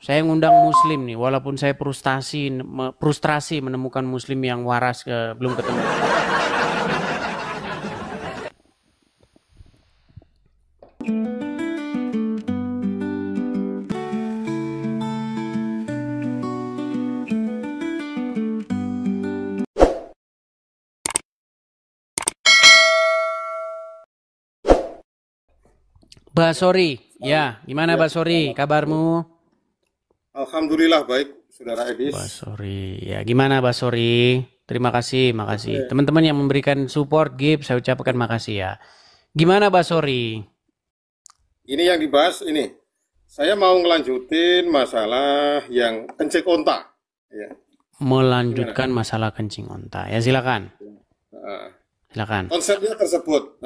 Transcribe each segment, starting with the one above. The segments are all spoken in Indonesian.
Saya ngundang muslim nih, walaupun saya frustrasi menemukan muslim yang waras belum ketemu. Basori, ya, gimana Ya, Basori? Kabarmu? alhamdulillah baik, Saudara Edis. Basori, ya, gimana Basori? Terima kasih, makasih. Oke, Teman-teman yang memberikan support, gift, saya ucapkan makasih ya. Gimana Basori? ini yang dibahas ini. Saya mau ngelanjutin masalah yang kencing onta. Ya, gimana? Melanjutkan masalah kencing onta. Ya, silakan. Nah, Silakan. konsepnya tersebut.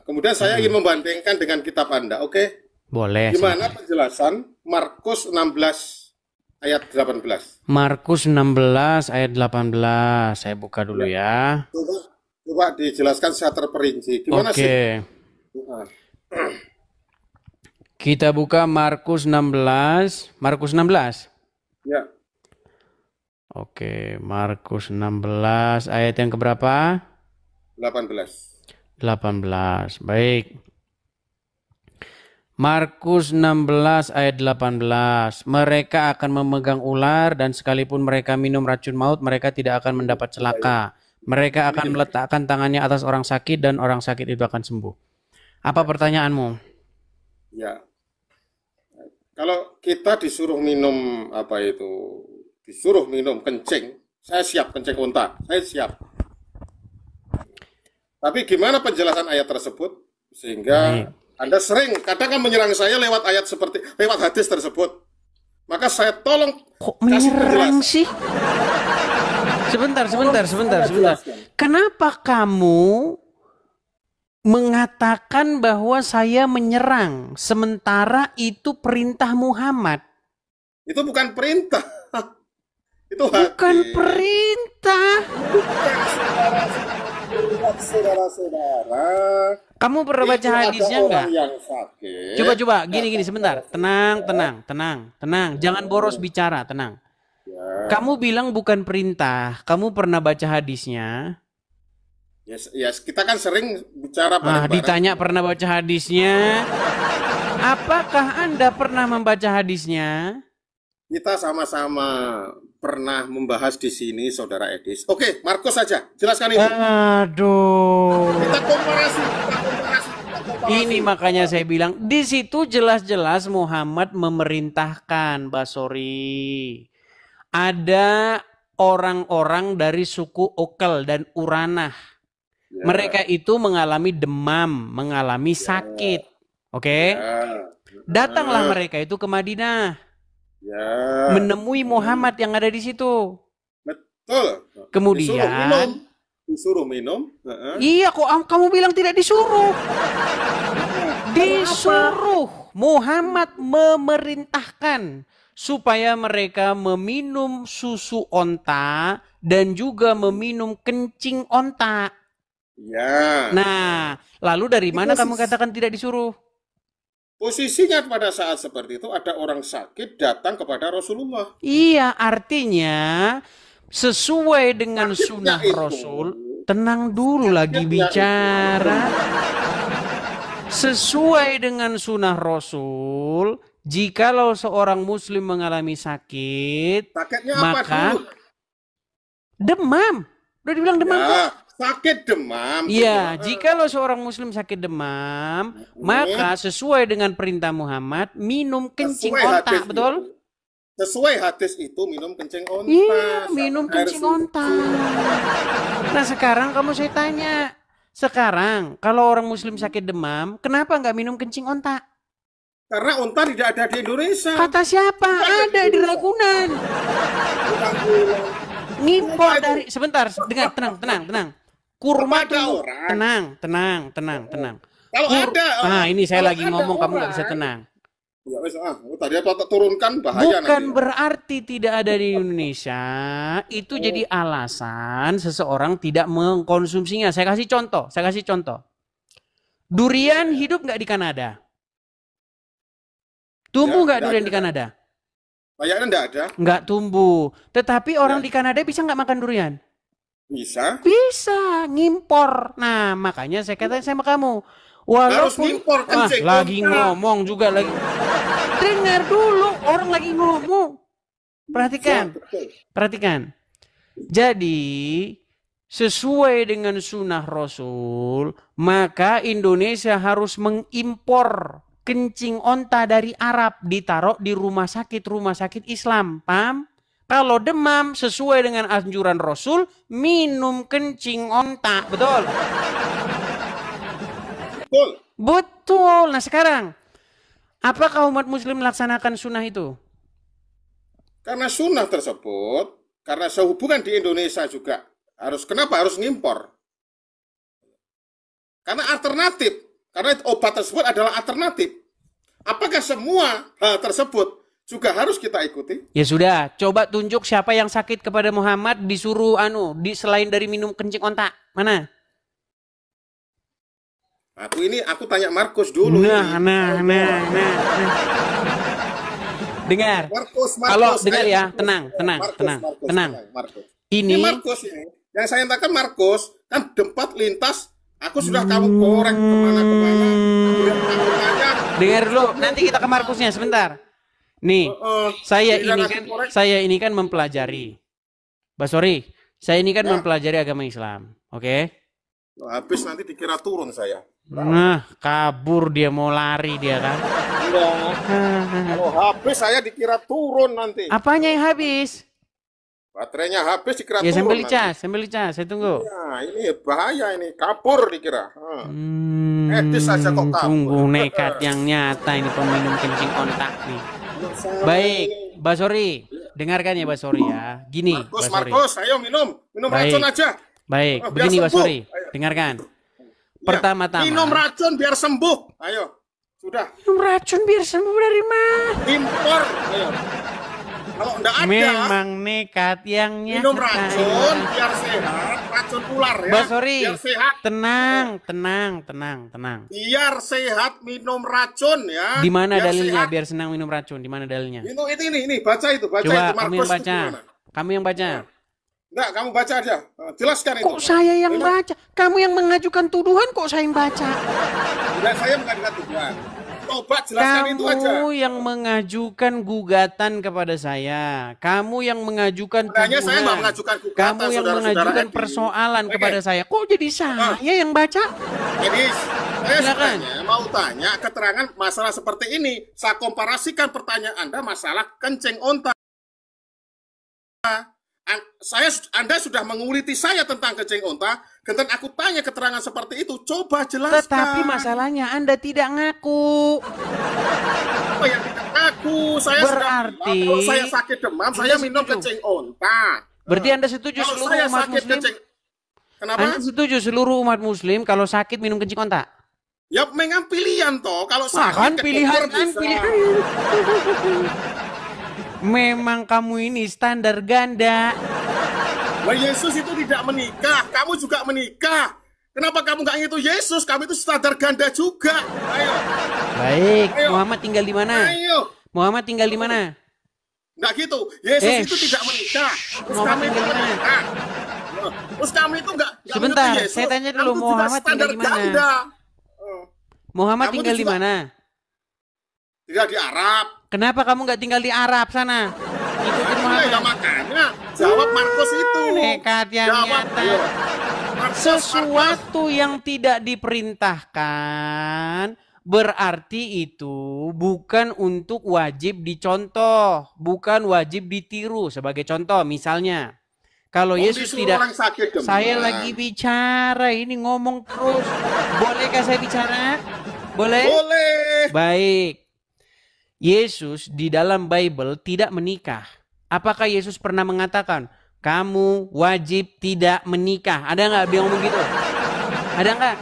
Kemudian saya ingin Mm-mm. membandingkan dengan kitab Anda. Oke, Boleh, gimana silakan. penjelasan Markus 16 ayat 18? Markus 16 ayat 18. Saya buka dulu Ya, ya. coba, coba dijelaskan secara terperinci. Gimana sih? Oke. Nah, Kita buka Markus 16. Markus 16. ya, Oke, Markus 16 ayat yang keberapa? 18. 18. Baik. Markus 16 ayat 18. Mereka akan memegang ular dan sekalipun mereka minum racun maut, mereka tidak akan mendapat Ya, ya. celaka. Mereka Ini akan meletakkan tangannya atas orang sakit dan orang sakit itu akan sembuh. Apa ya, pertanyaanmu? ya. Kalau kita disuruh minum apa itu, disuruh minum kencing, saya siap kencing unta, saya siap. Tapi gimana penjelasan ayat tersebut sehingga Baik. Anda sering kadang kan menyerang saya lewat ayat seperti lewat hadis tersebut. Maka saya tolong Kok kasih menyerang penjelasan. sih? Sebentar, Tolong sebentar, sebentar, Anda sebentar. jelaskan. Kenapa kamu mengatakan bahwa saya menyerang, sementara itu perintah Muhammad? Itu bukan perintah, itu Bukan hadis. perintah. Bukan saudara-saudara. Kamu pernah baca Itu ada hadisnya orang nggak? yang sakit Coba-coba, gini-gini datang sebentar. kepada Tenang, saya. tenang, tenang, tenang. Jangan boros bicara, tenang. Ya, Kamu bilang bukan perintah. Kamu pernah baca hadisnya? ya, kita kan sering bicara bareng-bareng. Ditanya pernah baca hadisnya? Apakah Anda pernah membaca hadisnya? Kita sama-sama pernah membahas di sini, Saudara Edis. Oke, Markus saja, jelaskan itu. Aduh. Kita komparasi, kita komparasi, kita komparasi. Ini makanya saya bilang, di situ jelas-jelas Muhammad memerintahkan, Basori. Ada orang-orang dari suku Okal dan Uranah. Ya, Mereka itu mengalami demam, mengalami sakit. Oke? ya, Datanglah ah, mereka itu ke Madinah, ya, menemui Muhammad yang ada di situ. betul. Disuruh minum, Kemudian, disuruh minum. iya kok kamu bilang tidak disuruh? Lalu apa? Disuruh. Muhammad memerintahkan supaya mereka meminum susu onta dan juga meminum kencing onta. Ya, Nah, lalu dari di mana kamu posisi katakan tidak disuruh? posisinya pada saat seperti itu ada orang sakit datang kepada Rasulullah. Iya, artinya sesuai dengan Sakitnya sunnah itu, Rasul. Tenang dulu lagi sakitnya itu. bicara. Sesuai dengan sunnah Rasul, jikalau seorang muslim mengalami sakit, Sakitnya apa dulu? maka demam. Udah dibilang demam kok. Ya, sakit demam, Iya, jikalau seorang muslim sakit demam, maka sesuai dengan perintah Muhammad, minum kencing sesuai onta, hadis itu. betul? Sesuai hadis itu minum kencing Iya, onta sama minum air kencing onta. susu. Nah sekarang kamu saya tanya, sekarang kalau orang muslim sakit demam, kenapa nggak minum kencing onta? Karena onta tidak ada di Indonesia. Kata siapa? Onta ada di Ada di Indonesia. Ragunan. Bukan pulau. Onta Ngimpor itu dari, sebentar, dengar, tenang, tenang, tenang. Kurma kepada tumbuh, orang. tenang, tenang, tenang, tenang. Kalau ada, Ini saya kalau lagi ada ngomong, kamu nggak bisa orang, tenang. ya wes tadi apa turunkan bahaya Bukan nanti. berarti tidak ada di Indonesia, itu jadi alasan seseorang tidak mengkonsumsinya. Saya kasih contoh, saya kasih contoh. Durian hidup nggak di Kanada? Ya, Tumbuh nggak tidak durian di ada. Kanada? Kayaknya enggak ada. Nggak tumbuh. Tetapi orang Ya, di Kanada bisa nggak makan durian? bisa. Bisa, ngimpor. Nah, makanya saya katakan sama kamu. Harus Walaupun, ngimpor kencing lagi onta. ngomong juga lagi. Dengar dulu, orang lagi ngomong. Ya, Perhatikan, betul. perhatikan. Jadi, sesuai dengan sunnah Rasul, maka Indonesia harus mengimpor kencing onta dari Arab, ditaruh di rumah sakit Islam. Paham? Kalau demam, sesuai dengan anjuran Rasul, minum kencing onta. Betul? Betul. Betul. Nah sekarang, apakah umat muslim melaksanakan sunnah itu? Karena sunnah tersebut, karena sehubungan di Indonesia juga kenapa harus ngimpor? Karena alternatif, karena obat tersebut adalah alternatif. Apakah semua hal tersebut juga harus kita ikuti? Ya sudah, coba tunjuk siapa yang sakit kepada Muhammad disuruh selain dari minum kencing onta. Mana? Aku tanya Markus dulu ini. Nah. Dengar. Markus, Kalau dengar ya, Markus. tenang. Markus. Ini Markus ini. Yang saya katakan Markus, kan tempat lintas, aku sudah kamu korek kemana-kemana. Aku tanya, dengar dulu, nanti kita ke Markusnya sebentar. Nih, saya ini kan mempelajari. Basori, saya ini kan mempelajari agama Islam. Oke? Habis nanti dikira turun saya. Nah, kabur dia, mau lari dia kan. Enggak. Kalau habis saya dikira turun nanti. Apanya yang habis? Baterainya habis dikira Ya turun. sambil dicas, saya tunggu. Ya, ini bahaya ini, kabur dikira. Edis saja kok kabur. Tunggu, nekat yang nyata ini peminum kencing ontak nih. Baik, Basori, dengarkan ya Basori ya. Gini, Markus, ayo minum racun aja. Baik, begini Basori, dengarkan. Pertama-tama. Minum racun biar sembuh. Ayo, sudah. Minum racun biar sembuh dari mana? Impor, ayo. Kalau enggak ada, memang nekat yang nyata. Minum racun biar sehat, racun ular ya. Basori, biar sehat. tenang. Biar sehat minum racun ya. Di mana biar dalilnya sehat. Biar senang minum racun? Di mana dalilnya? Ini, baca itu. Coba itu. kamu Markus yang baca. Kamu yang baca. Enggak, kamu baca aja. Jelaskan itu. Kok saya yang baca? Kamu yang mengajukan tuduhan, kok saya yang baca? Enggak, saya mengajukan tuduhan. Coba jelaskan itu aja. Kamu yang mengajukan gugatan kepada saya. Kamu yang mengajukan Sebenarnya tuduhan. saya nggak mengajukan gugatan, Kamu yang mengajukan Edi. persoalan kepada saya. Kok jadi saya yang baca? Jadi saya Silakan. sebenarnya mau tanya keterangan masalah seperti ini. Saya komparasikan pertanyaan Anda masalah kencing onta. Anda sudah menguliti saya tentang kencing onta, kemudian aku tanya keterangan seperti itu, coba jelaskan. Tetapi masalahnya Anda tidak ngaku. Apa yang tidak ngaku? Saya Berarti kalau saya sakit demam, saya minum kencing onta. Berarti Anda setuju Kalau seluruh saya umat sakit muslim? kencing, kenapa? Anda setuju seluruh umat muslim kalau sakit minum kencing onta? Ya memang pilihan toh. Kalau sakit kan pilihan kan bisa. pilihan. Memang kamu ini standar ganda. Nah, Yesus itu tidak menikah, kamu juga menikah. Kenapa kamu nggak ngitu Yesus? Kamu itu standar ganda juga. Ayo. Baik, Ayo. Muhammad tinggal di mana? Ayo. Muhammad tinggal di mana? Nggak gitu. Yesus itu tidak menikah. Terus Muhammad kamu itu tinggal di mana? menikah. Terus kamu itu nggak Sebentar, mengikuti Yesus. saya tanya dulu, Kamu itu juga Muhammad standar tinggal di mana? ganda. Muhammad Kamu tinggal tuh di juga- mana? Tidak di Arab. Kenapa kamu nggak tinggal di Arab sana? Ikutin Ya Muhammad. makanya jawab Markus itu. Nekat yang Jawab, nyata. ayo. Markus. Sesuatu yang tidak diperintahkan berarti itu bukan untuk wajib dicontoh, bukan wajib ditiru. Sebagai contoh, misalnya, kalau Yesus Disuruh tidak, orang sakit demam. saya lagi bicara, ini ngomong terus. Bolehkah saya bicara? Boleh? Boleh. Baik. Yesus di dalam Bible tidak menikah. Apakah Yesus pernah mengatakan, kamu wajib tidak menikah? Ada nggak dia ngomong gitu? Ada nggak?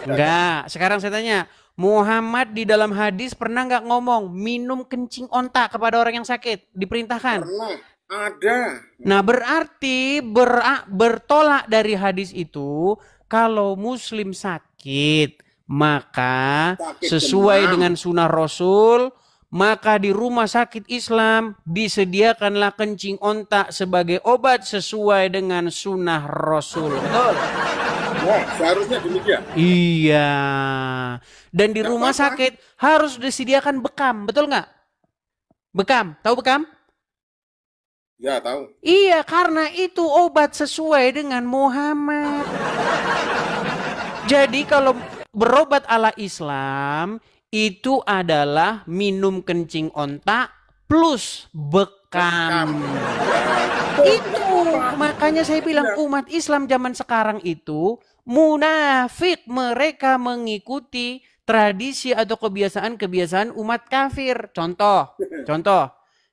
Enggak. Sekarang saya tanya, Muhammad di dalam hadis pernah nggak ngomong minum kencing onta kepada orang yang sakit? Diperintahkan? Pernah. Ada. Nah berarti bertolak dari hadis itu, kalau muslim sakit, maka Sakit sesuai demam. dengan sunnah Rasul, maka di rumah sakit Islam disediakanlah kencing onta sebagai obat sesuai dengan sunnah Rasul. Betul? Wah, seharusnya demikian. Iya. Dan di Nggak rumah apa-apa. sakit harus disediakan bekam. Betul nggak? Bekam. Tahu bekam? Ya, tahu. Iya, karena itu obat sesuai dengan Muhammad. Jadi kalau berobat ala Islam itu adalah minum kencing onta plus bekam. Itu makanya saya bilang umat Islam zaman sekarang itu munafik, mereka mengikuti tradisi atau kebiasaan-kebiasaan umat kafir. Contoh,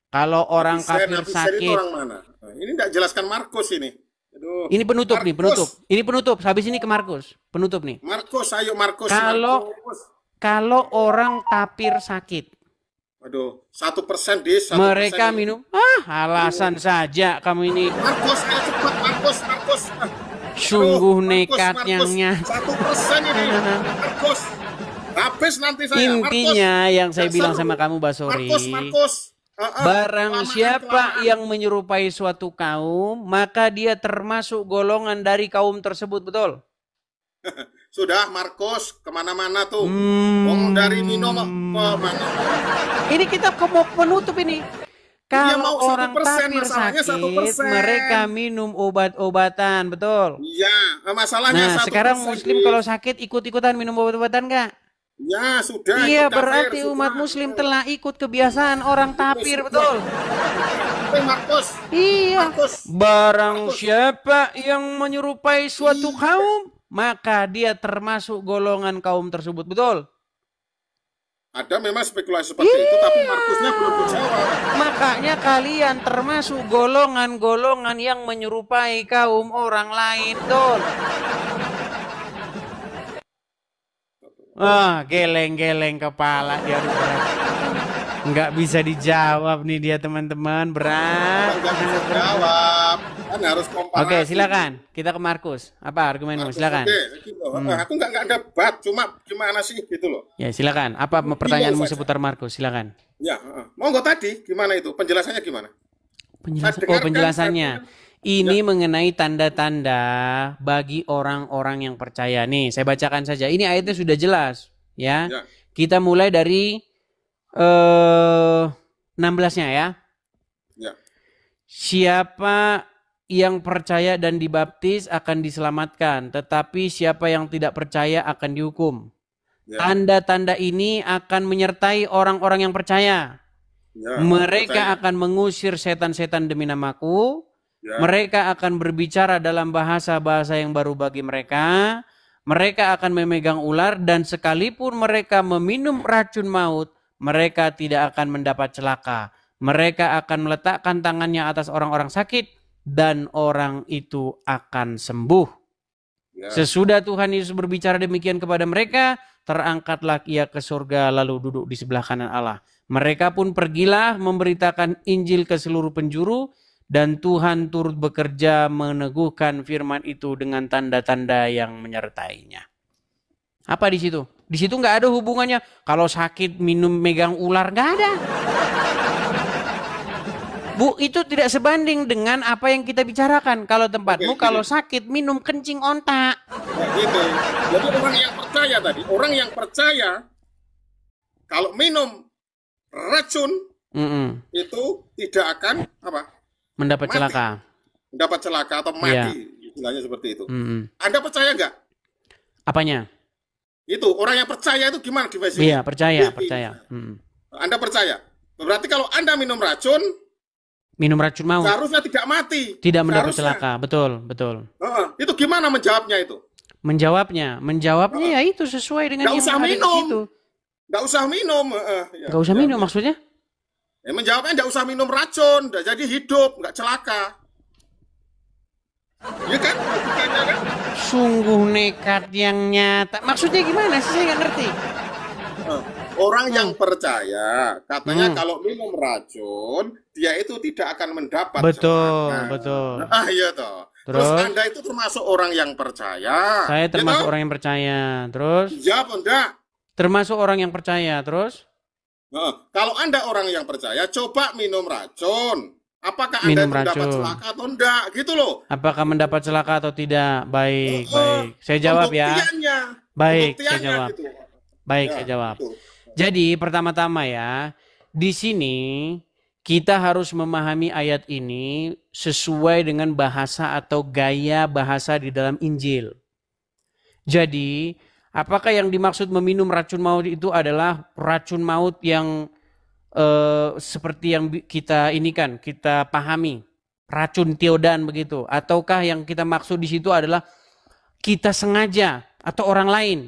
kalau orang kafir Itu sakit. orang mana? Nah, ini tidak jelaskan Markus ini. Aduh. Ini penutup nih, penutup. Markus. Ini penutup. Habis ini ke Markus. Penutup nih. Markus, ayo Markus. Kalau orang kafir sakit, Aduh, 1% di 1%. mereka minum. Alasan saja kamu ini. Markus, ayo cepat Markus. Sungguh Aduh, nekatnya. 1% ini. Markus. Habis nanti saya. Intinya Markus. yang saya bilang sama kamu, Basori. Markus. Barang siapa yang menyerupai suatu kaum, maka dia termasuk golongan dari kaum tersebut, betul? Sudah Markus, kemana-mana tuh. Ngomong dari minum ke mana? Ini kita mau penutup ini. Kalau mau orang 1%, kafir masalahnya sakit, 1%. mereka minum obat-obatan, betul? Iya, masalahnya Nah, 1%. sekarang Muslim kalau sakit ikut-ikutan minum obat-obatan nggak? Ya, sudah. Iya, ikut berarti kafir, umat sudah. Muslim telah ikut kebiasaan orang kafir, betul? Markus. Iya. Markus. Barang siapa yang menyerupai suatu kaum, maka dia termasuk golongan kaum tersebut, betul? Ada memang spekulasi seperti itu, tapi Markusnya belum dijawab. Makanya kalian termasuk golongan-golongan yang menyerupai kaum orang lain, betul? Geleng-geleng kepala dia. Nggak bisa dijawab nih dia, teman-teman. Berat. Nggak bisa jawab. Kan harus komparasi. Oke, silakan. Kita ke Markus. Apa argumenmu? Silakan. Oke, gitu. Aku nggak debat, cuma gimana sih gitu loh. Ya, silakan. Apa pertanyaanmu seputar Markus? Silakan. Ya, monggo tadi gimana itu? Penjelasannya gimana? Penjelasannya. Ini mengenai tanda-tanda bagi orang-orang yang percaya. Nih, saya bacakan saja. Ini ayatnya sudah jelas, ya. Kita mulai dari 16-nya ya. Ya. Siapa yang percaya dan dibaptis akan diselamatkan, tetapi siapa yang tidak percaya akan dihukum. Ya. Tanda-tanda ini akan menyertai orang-orang yang percaya. Ya, mereka akan mengusir setan-setan demi namaku. Ya. Mereka akan berbicara dalam bahasa-bahasa yang baru bagi mereka. Mereka akan memegang ular dan sekalipun mereka meminum racun maut, mereka tidak akan mendapat celaka. Mereka akan meletakkan tangannya atas orang-orang sakit dan orang itu akan sembuh. Ya. Sesudah Tuhan Yesus berbicara demikian kepada mereka, terangkatlah ia ke surga lalu duduk di sebelah kanan Allah. Mereka pun pergilah memberitakan Injil ke seluruh penjuru. Dan Tuhan turut bekerja meneguhkan firman itu dengan tanda-tanda yang menyertainya. Apa di situ? Di situ nggak ada hubungannya. Kalau sakit minum megang ular, nggak ada. Bu, itu tidak sebanding dengan apa yang kita bicarakan. Kalau tempatmu, kalau sakit minum kencing onta. Nah, gitu. Jadi orang yang percaya tadi, orang yang percaya kalau minum racun itu tidak akan apa? Mendapat celaka. Mendapat celaka atau mati, istilahnya seperti itu. Anda percaya nggak? Apanya? Itu orang yang percaya itu gimana definisinya? Iya, percaya. Anda percaya? Berarti kalau Anda minum racun maut, seharusnya tidak mati. Tidak mendapat celaka, betul. Itu gimana menjawabnya itu? Menjawabnya ya itu sesuai dengan yang ada di situ. Nggak usah minum. Nggak usah minum maksudnya? Menjawabnya nggak usah minum racun, jadi hidup, nggak celaka. Iya kan? Kan? Sungguh nekat yang nyata. Maksudnya gimana sih? Saya nggak ngerti. Orang yang percaya, katanya kalau minum racun, dia itu tidak akan mendapat celaka. Betul. Iya toh. Terus Anda itu termasuk orang yang percaya. Saya termasuk orang yang percaya. Terus? Iya, enggak? Termasuk orang yang percaya. Terus? Nah, kalau Anda orang yang percaya, coba minum racun. Apakah Anda Minum mendapat racun. celaka atau enggak? Gitu loh. Apakah mendapat celaka atau tidak? Baik, baik. Saya jawab ya. Baik, saya jawab. Gitu. Baik, Ya, saya jawab. gitu. Jadi pertama-tama ya, di sini kita harus memahami ayat ini sesuai dengan bahasa atau gaya bahasa di dalam Injil. Jadi, apakah yang dimaksud meminum racun maut itu adalah racun maut yang seperti yang kita ini kan, kita pahami, racun tiodan begitu, ataukah yang kita maksud di situ adalah kita sengaja atau orang lain?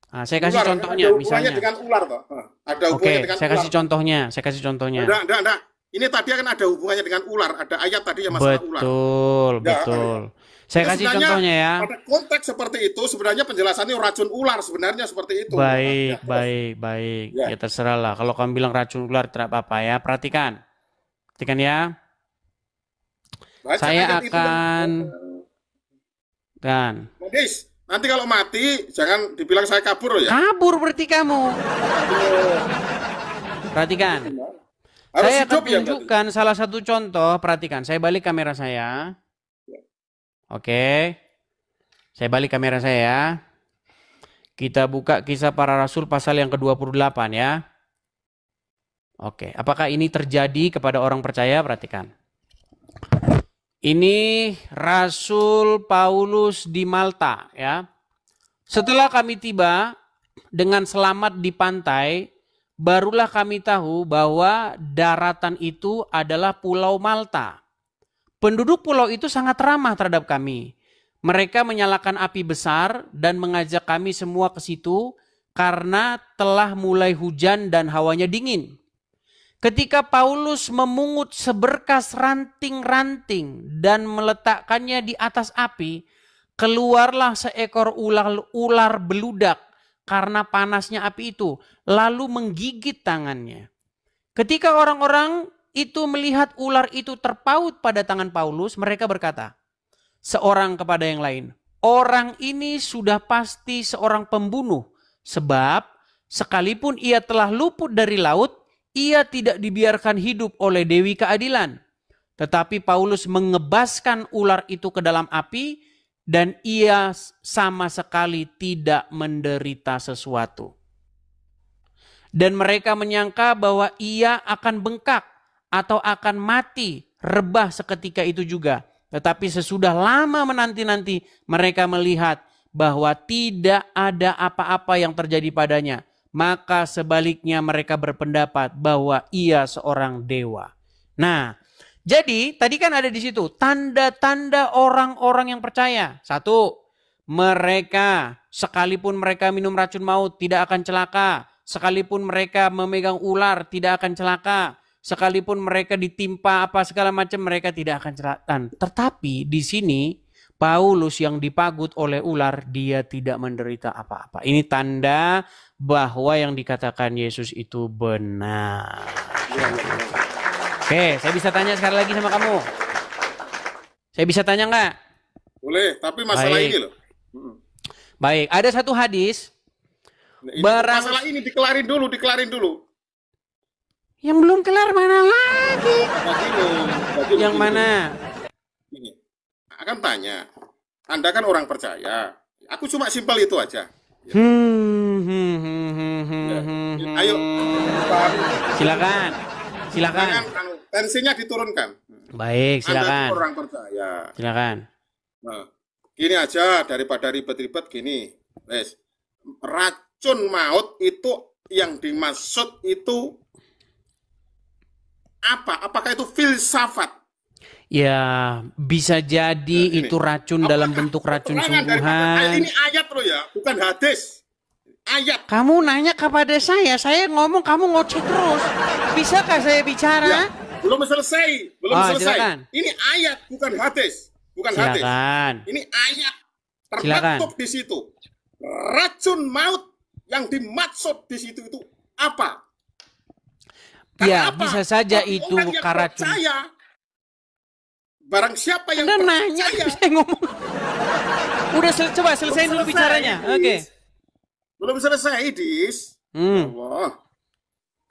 Nah, saya kasih contohnya, misalnya. Dengan ular, toh. Ada hubungannya dengan saya kasih ular. contohnya, saya kasih contohnya. Enggak. Ini tadi kan ada hubungannya dengan ular, ada ayat tadi yang masalah ular. Betul. Saya kasih contohnya ya. Pada konteks seperti itu sebenarnya penjelasannya racun ular sebenarnya seperti itu. Baik. Ya terserah lah. Kalau kamu bilang racun ular tidak apa-apa ya. Perhatikan ya. Saya akan Modis, nanti kalau mati jangan dibilang saya kabur loh ya. Kabur berarti kamu. Perhatikan. Saya akan tunjukkan salah satu contoh. Perhatikan, saya balik kamera saya. Oke. Saya balik kamera saya. Kita buka Kisah Para Rasul pasal yang ke-28 ya. Oke, apakah ini terjadi kepada orang percaya? Perhatikan. Ini Rasul Paulus di Malta ya. Setelah kami tiba dengan selamat di pantai, barulah kami tahu bahwa daratan itu adalah Pulau Malta. Penduduk pulau itu sangat ramah terhadap kami. Mereka menyalakan api besar dan mengajak kami semua ke situ karena telah mulai hujan dan hawanya dingin. Ketika Paulus memungut seberkas ranting-ranting dan meletakkannya di atas api, keluarlah seekor ular beludak karena panasnya api itu, lalu menggigit tangannya. Ketika orang-orang itu melihat ular itu terpaut pada tangan Paulus, mereka berkata, seorang kepada yang lain, orang ini sudah pasti seorang pembunuh, sebab sekalipun ia telah luput dari laut, ia tidak dibiarkan hidup oleh Dewi Keadilan. Tetapi Paulus mengebaskan ular itu ke dalam api, dan ia sama sekali tidak menderita sesuatu. Dan mereka menyangka bahwa ia akan bengkak atau akan mati, rebah seketika itu juga. Tetapi sesudah lama menanti-nanti, mereka melihat bahwa tidak ada apa-apa yang terjadi padanya. Maka sebaliknya mereka berpendapat bahwa ia seorang dewa. Nah, jadi tadi kan ada di situ tanda-tanda orang-orang yang percaya. Satu, mereka sekalipun mereka minum racun maut tidak akan celaka. Sekalipun mereka memegang ular tidak akan celaka. Sekalipun mereka ditimpa apa segala macam mereka tidak akan celaka. Tetapi di sini Paulus yang dipagut oleh ular dia tidak menderita apa-apa. Ini tanda bahwa yang dikatakan Yesus itu benar. Oke, saya bisa tanya sekali lagi sama kamu. Saya bisa tanya nggak? Boleh, tapi masalah ini loh. Baik, ada satu hadis. Masalah ini dikelarin dulu. Yang belum kelar mana lagi? Yang mana? Ini. Akan tanya. Anda kan orang percaya. Aku cuma simpel itu aja. Ayo. Silakan. Tensinya diturunkan. Baik, silakan. Anda orang percaya. Silakan. Nah, gini aja daripada ribet-ribet gini. Wes. Racun maut itu yang dimaksud itu apa? Apakah itu filsafat? Ya, bisa jadi itu racun dalam bentuk racun sungguhan. Ini ayat loh ya, bukan hadis. Ayat. Kamu nanya kepada saya ngomong kamu ngoceh terus. Bisakah saya bicara? Ya, belum selesai. Silakan. Ini ayat, bukan hadis. Silakan. Ini ayat. Termaktub di situ. Racun maut yang dimaksud di situ itu apa? Ya, bisa saja itu racun. Barang siapa yang nanya, saya ngomong. Udah coba selesai dulu bicaranya. Oke. Belum selesai, Dis. Allah.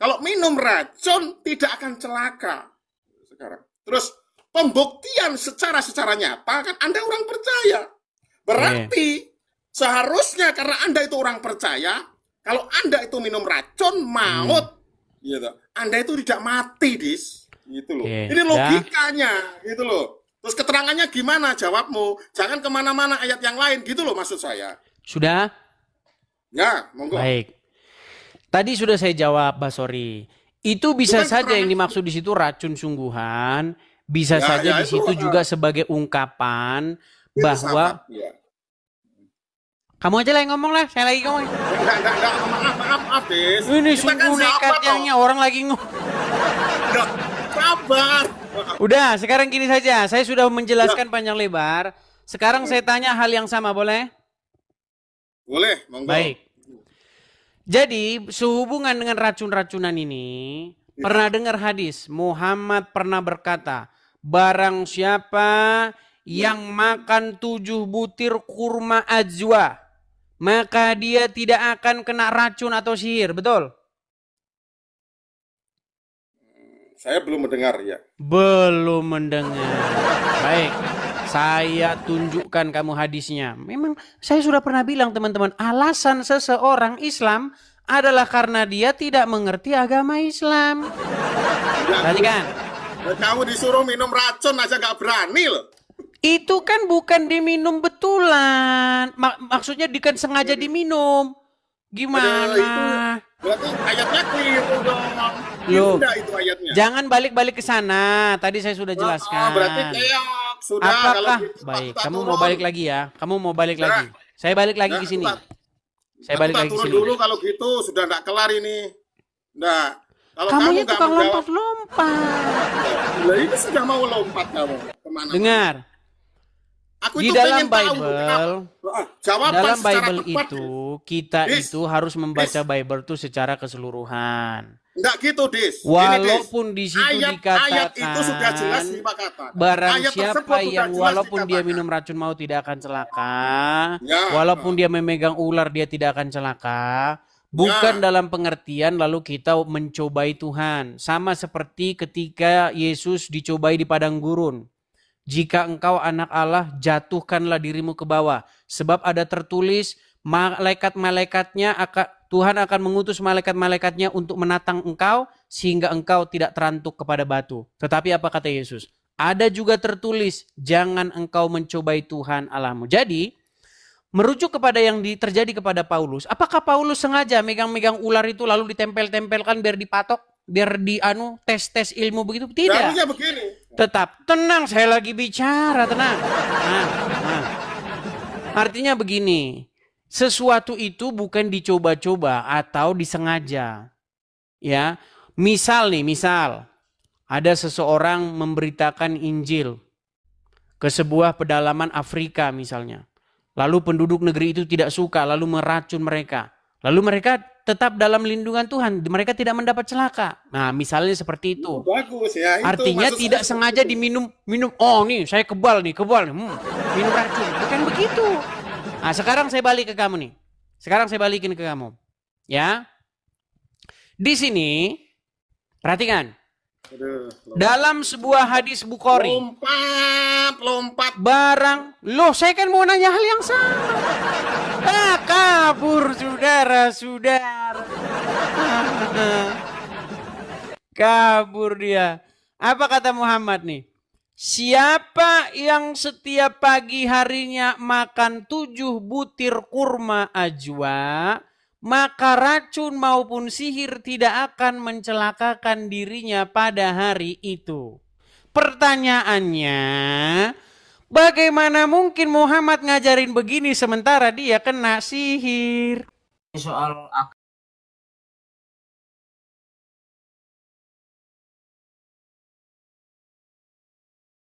kalau minum racun tidak akan celaka. Sekarang. Terus pembuktian secara nyata kan Anda orang percaya. Berarti seharusnya karena Anda itu orang percaya, kalau Anda itu minum racun maut, gitu. Anda itu tidak mati, Dis. Gitu loh. Ini logikanya, gitu loh. Terus keterangannya gimana? Jawabmu. Jangan kemana-mana ayat yang lain, gitu loh maksud saya. Sudah? Ya, monggo. Baik. Tadi sudah saya jawab, Basori. Itu bisa saja yang dimaksud di situ racun sungguhan, bisa saja di situ juga sebagai ungkapan bahwa kamu aja lah yang ngomong lah, saya lagi ngomong. Enggak, maaf, Des. Ini sungguh nekatnya orang lagi ngomong. Sabar. Udah, sekarang gini saja. Saya sudah menjelaskan panjang lebar. Sekarang saya tanya hal yang sama, boleh? Boleh, monggo. Baik. Jadi, sehubungan dengan racun-racunan ini, pernah dengar hadis, Muhammad pernah berkata, barang siapa yang makan 7 butir kurma ajwa, maka dia tidak akan kena racun atau sihir, betul? Saya belum mendengar ya. Belum mendengar. Baik. Saya tunjukkan kamu hadisnya. Memang saya sudah pernah bilang teman-teman, alasan seseorang Islam adalah karena dia tidak mengerti agama Islam. Perhatikan. Kamu disuruh minum racun aja gak berani loh. Itu kan bukan diminum betulan. Maksudnya bukan sengaja diminum. Gimana? Berarti ayatnya keliru dong. Loh, itu ayatnya. Jangan balik-balik ke sana. Tadi saya sudah jelaskan. Berarti keok. Sudah. Apakah? Kalau baik, kamu mau balik lagi ya? Kamu mau balik lagi? Saya balik lagi ke sini. Saya balik lagi ke sini. Dulu kalau gitu sudah enggak kelar ini. Nah, kalau kamu enggak tukang lompat-lompat. Lah ini sudah mau lompat kamu. Kemana? Dengar. Aku di dalam Bible, dalam Bible itu kita itu harus membaca Bible itu secara keseluruhan. Enggak gitu, Dis. Walaupun di situ dikatakan ayat itu sudah jelas 5 kata. Barang siapa yang walaupun dia minum racun maut tidak akan celaka, walaupun dia memegang ular dia tidak akan celaka. Bukan dalam pengertian lalu kita mencobai Tuhan. Sama seperti ketika Yesus dicobai di padang gurun. Jika engkau anak Allah, jatuhkanlah dirimu ke bawah. Sebab ada tertulis, malaikat-malaikatnya Tuhan akan mengutus malaikat-malaikatnya untuk menatang engkau, sehingga engkau tidak terantuk kepada batu. Tetapi apa kata Yesus? Ada juga tertulis, jangan engkau mencobai Tuhan Allahmu. Jadi, merujuk kepada yang terjadi kepada Paulus. Apakah Paulus sengaja megang-megang ular itu lalu ditempel-tempelkan biar dipatok? Biar tes ilmu begitu? Tidak. Harusnya begini. Tetap tenang, saya lagi bicara, tenang. Artinya begini, sesuatu itu bukan dicoba-coba atau disengaja. Ya, misal ada seseorang memberitakan Injil ke sebuah pedalaman Afrika misalnya. Lalu penduduk negeri itu tidak suka, lalu meracun mereka. Lalu mereka tetap dalam lindungan Tuhan, mereka tidak mendapat celaka. Nah, misalnya seperti itu. Bagus ya. Itu artinya tidak sengaja diminum. Oh nih, saya kebal nih. Minum racun. Bukan begitu. Nah, sekarang saya balik ke kamu nih. Sekarang saya balikin ke kamu. Ya. Di sini, perhatikan. Dalam sebuah hadis Bukhari. Lompat. Barang. Loh, saya kan mau nanya hal yang sama. Kabur saudara-saudara. Kabur dia. Apa kata Muhammad nih? Siapa yang setiap pagi harinya makan 7 butir kurma ajwa, maka racun maupun sihir tidak akan mencelakakan dirinya pada hari itu. Pertanyaannya, bagaimana mungkin Muhammad ngajarin begini sementara dia kena sihir? Soal